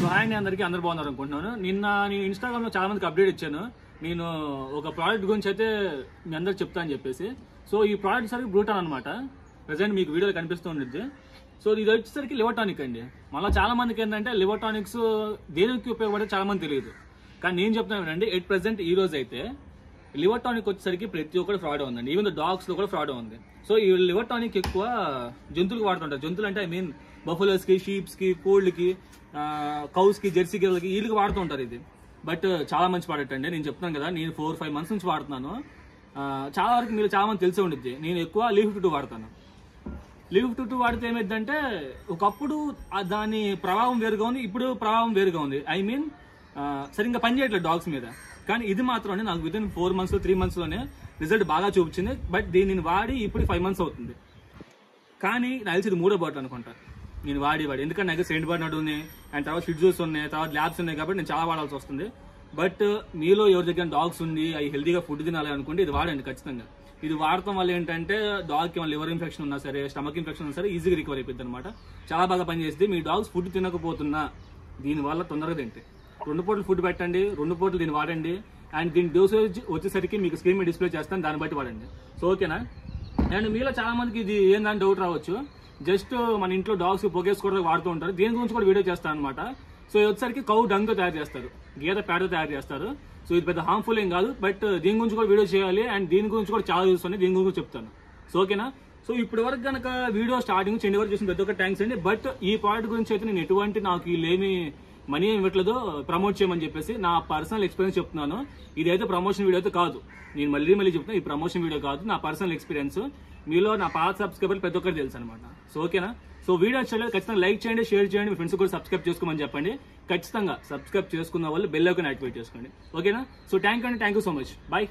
Hi అండి, అందరూ బాగున్నారు అనుకుంటున్నాను. నేను ఇన్స్టాగ్రామ్లో చాలా మందికి అప్డేట్ ఇచ్చాను. నేను ఒక ప్రోడక్ట్ గురించి అయితే మీ అందరికి చెప్తా అని చెప్పేసి. సో ఈ ప్రోడక్ట్ సరికి బ్రూటాన్ అనమాట. ప్రజెంట్ మీకు వీడియోలో కనిపిస్తూ ఉండేది. సో ఇది వచ్చేసరికి లివర్ టానిక్ అండి. మళ్ళీ చాలా మందికి ఏంటంటే లివర్ టానిక్స్ దేనికి ఉపయోగపడే చాలా మంది తెలియదు. కానీ నేను చెప్తున్నాను అండి, ఎట్ ప్రెసెంట్ ఈ రోజు అయితే లివర్ టానిక్ వచ్చేసరికి ప్రతి ఒక్కటి ఫ్రాడ్ ఉందండి. ఈవెన్ డాగ్స్లో కూడా ఫ్రాడ్ ఉంది. సో ఈ లివర్ టానిక్ ఎక్కువ జంతువులకు వాడుతుంటారు. జంతువులు అంటే ఐ మీన్ బఫలోస్కి, షీప్స్కి, కోల్డ్కి, కౌస్కి, జెర్సీ గేదెలకి వీళ్ళకి వాడుతూ ఉంటారు ఇది. బట్ చాలా మంచి ప్రోడక్ట్ అండి. నేను చెప్తున్నాను కదా, నేను 4-5 months నుంచి వాడుతున్నాను. చాలా వరకు మీరు చాలా మంది తెలిసే ఉండిద్ది. నేను ఎక్కువ లీవ్ 52 వాడతాను. లీవ్ 52 వాడితే ఏమైందంటే, ఒకప్పుడు దాని ప్రభావం వేరుగా ఉంది, ఇప్పుడు ప్రభావం వేరుగా ఉంది. ఐ మీన్ సరిగ్గా పని చేయట్లేదు డాగ్స్ మీద. కానీ ఇది మాత్రం నాకు వితిన్ 4 months 3 months లోనే రిజల్ట్ బాగా చూపించింది. బట్ దీన్ని వాడి ఇప్పుడు 5 months అవుతుంది. కానీ నాకు తెలిసి ఇది 3వ బాటిల్ అనుకుంటా నేను వాడి ఎందుకంటే నాకు సెయింట్ బర్నార్డ్ ఉంది, అండ్ తర్వాత షిట్జూస్ ఉన్నాయి, తర్వాత ల్యాబ్స్ ఉన్నాయి. కాబట్టి నేను చాలా వాడాల్సి వస్తుంది. బట్ మీలో ఎవరి దగ్గర డాగ్స్ ఉంది, అవి హెల్తీగా ఫుడ్ తినాలి అనుకుంటే ఇది వాడండి ఖచ్చితంగా. ఇది వాడటం వల్ల ఏంటంటే డాగ్కి ఏమైనా లివర్ ఇన్ఫెక్షన్ ఉన్నా సరే, స్టమక్ ఇన్ఫెక్షన్ ఉన్నా సరే ఈజీగా రికవర్ అయిపోద్ది అనమాట. చాలా బాగా పనిచేస్తుంది. మీ డాగ్స్ ఫుడ్ తినకపోతున్నా దీనివల్ల తొందరగా తింటే 2 పూటలు ఫుడ్ పెట్టండి, 2 పూటలు దీన్ని వాడండి. అండ్ దీని డోసేజ్ వచ్చేసరికి మీకు స్క్రీన్ మీద డిస్ప్లే చేస్తాను, దాన్ని బట్టి వాడండి. సో ఓకేనా. అండ్ మీలో చాలా మందికి ఇది ఏందని డౌట్ రావచ్చు. జస్ట్ మన ఇంట్లో డాగ్స్ పొగేసుకోవడానికి వాడుతూ ఉంటారు. దీని గురించి కూడా వీడియో చేస్తాను అనమాట. సో ఇది వచ్చేసరికి కౌ డంగ్తో తయారు చేస్తారు, గేదె పేడతో తయారు చేస్తారు. సో ఇది పెద్ద హార్మ్ఫుల్ ఏం కాదు. బట్ దీని గురించి కూడా వీడియో చేయాలి, అండ్ దీని గురించి కూడా చాలా యూస్ ఉంది. దీని గురించి చెప్తాను. సో ఓకేనా. సో ఇప్పటి వరకు కనుక వీడియో స్టార్టింగ్ చెండి వరకు చేసిన ప్రతి ఒక్క థ్యాంక్స్ అండి. బట్ ఈ ప్రోడక్ట్ గురించి అయితే నేను ఎటువంటి నాకు వీళ్ళేమి మనీ ఏమి ఇవ్వట్లేదు ప్రమోట్ చేయమని చెప్పేసి. నా పర్సనల్ ఎక్స్పీరియన్స్ చెప్తున్నాను. ఇదైతే ప్రమోషన్ వీడియో అయితే కాదు. నేను మళ్ళీ చెప్తున్నా, ఈ ప్రమోషన్ వీడియో కాదు, నా పర్సనల్ ఎక్స్పీరియన్స్. మీలో నా పాత సబ్స్క్రైబర్లు ప్రతి ఒక్కరు తెలుసు అనమాట. సో ఓకేనా. సో వీడియో వచ్చేది ఖచ్చితంగా లైక్ చేయండి, షేర్ చేయండి, మీ ఫ్రెండ్స్ కూడా సబ్స్క్రైబ్ చేసుకోమని చెప్పండి. ఖచ్చితంగా సబ్స్క్రైబ్ చేసుకున్న వాళ్ళు బెల్ ఐకాన్ యాక్టివేట్ చేసుకోండి. ఓకేనా. So thank you so much. Bye.